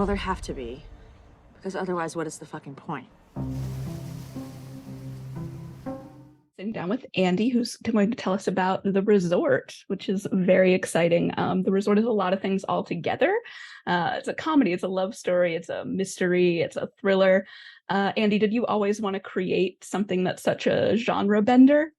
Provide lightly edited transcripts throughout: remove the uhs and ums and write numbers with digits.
Well, there have to be. Because otherwise, what is the fucking point? Sitting down with Andy, who's going to tell us about The Resort, which is very exciting. The Resort is a lot of things all together. It's a comedy, it's a love story, it's a mystery, it's a thriller. Andy, did you always want to create something that's such a genre bender?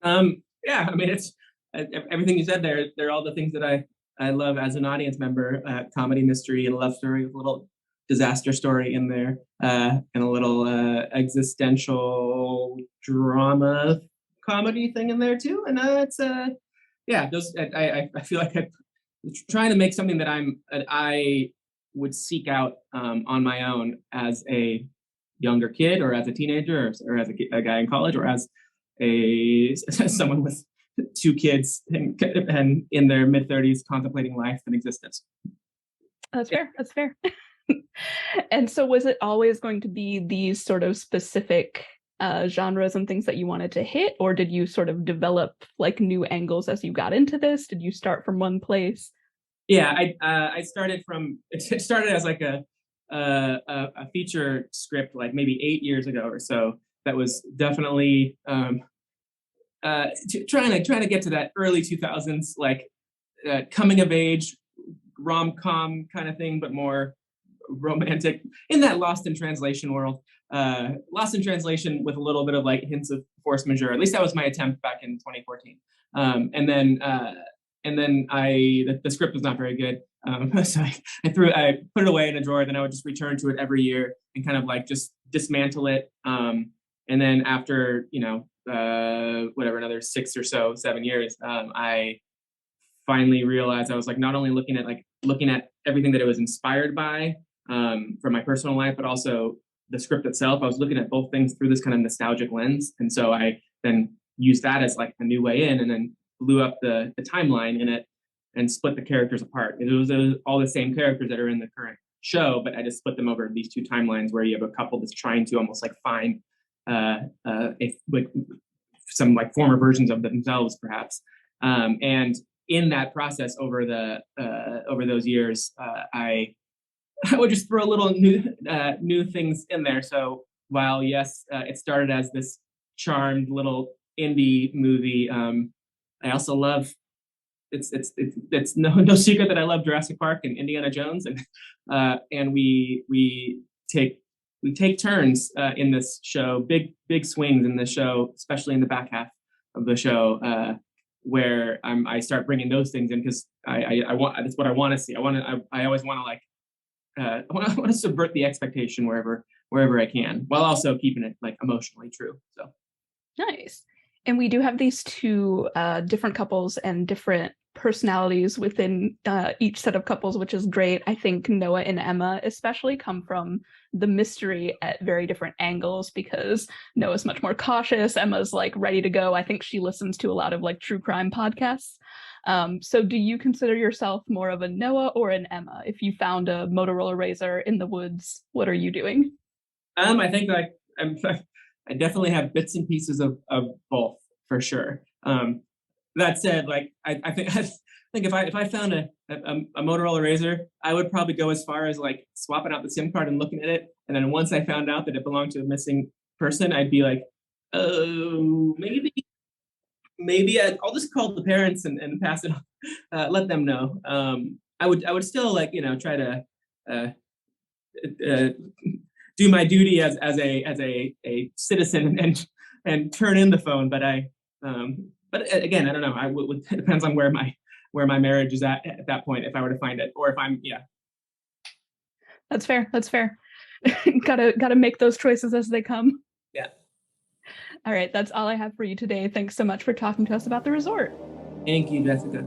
Yeah, I mean, it's everything you said there. They're all the things that I love as an audience member. Comedy, mystery, and a love story with a little disaster story in there, and a little existential drama comedy thing in there too. And it's yeah, those I feel like I'm trying to make something that I would seek out on my own as a younger kid, or as a teenager, or as a guy in college, or as as someone with two kids and in their mid-30s contemplating life and existence. That's fair. That's fair. And so was it always going to be these sort of specific genres and things that you wanted to hit, or did you sort of develop like new angles as you got into this? Did you start from one place? Yeah, I started from it started as like a feature script like maybe 8 years ago or so. That was definitely trying to get to that early 2000s like coming of age rom-com kind of thing, but more romantic in that Lost in Translation world. Lost in Translation with a little bit of like hints of force majeure. At least that was my attempt back in 2014. And then the script was not very good. So I put it away in a drawer. Then I would just return to it every year and kind of like just dismantle it. And then after whatever, another 6 or so 7 years, I finally realized I was like not only looking at everything that it was inspired by from my personal life, but also the script itself. I was looking at both things through this kind of nostalgic lens, and so I then used that as like a new way in, and then blew up the timeline in it and split the characters apart. It was all the same characters that are in the current show, but I just split them over these two timelines where you have a couple that's trying to almost like find some like former versions of themselves, perhaps. And in that process, over those years, I would just throw little new things in there. So while yes, it started as this charmed little indie movie, I also love. It's no secret that I love Jurassic Park and Indiana Jones, and we take turns in this show, big swings in this show, especially in the back half of the show, where I start bringing those things in because I want, that's what I want to see. I always want to like I want to subvert the expectation wherever I can, while also keeping it like emotionally true. So Nice. And we do have these two different couples and different personalities within each set of couples, which is great. I think Noah and Emma especially come from the mystery at very different angles, because Noah's much more cautious. Emma's like ready to go. I think she listens to a lot of like true crime podcasts. So do you consider yourself more of a Noah or an Emma? If you found a Motorola Razr in the woods, what are you doing? I think like I definitely have bits and pieces of both for sure. That said, like I think if I found a Motorola Razr, I would probably go as far as like swapping out the SIM card and looking at it. And then once I found out that it belonged to a missing person, I'd be like, oh, maybe I'll just call the parents and pass it on, let them know. I would still like try to do my duty as a citizen and turn in the phone, but but again, I don't know. It depends on where my marriage is at that point, if I were to find it, or if I'm That's fair. That's fair. gotta make those choices as they come. Yeah. All right, that's all I have for you today. Thanks so much for talking to us about The Resort. Thank you, Jessica.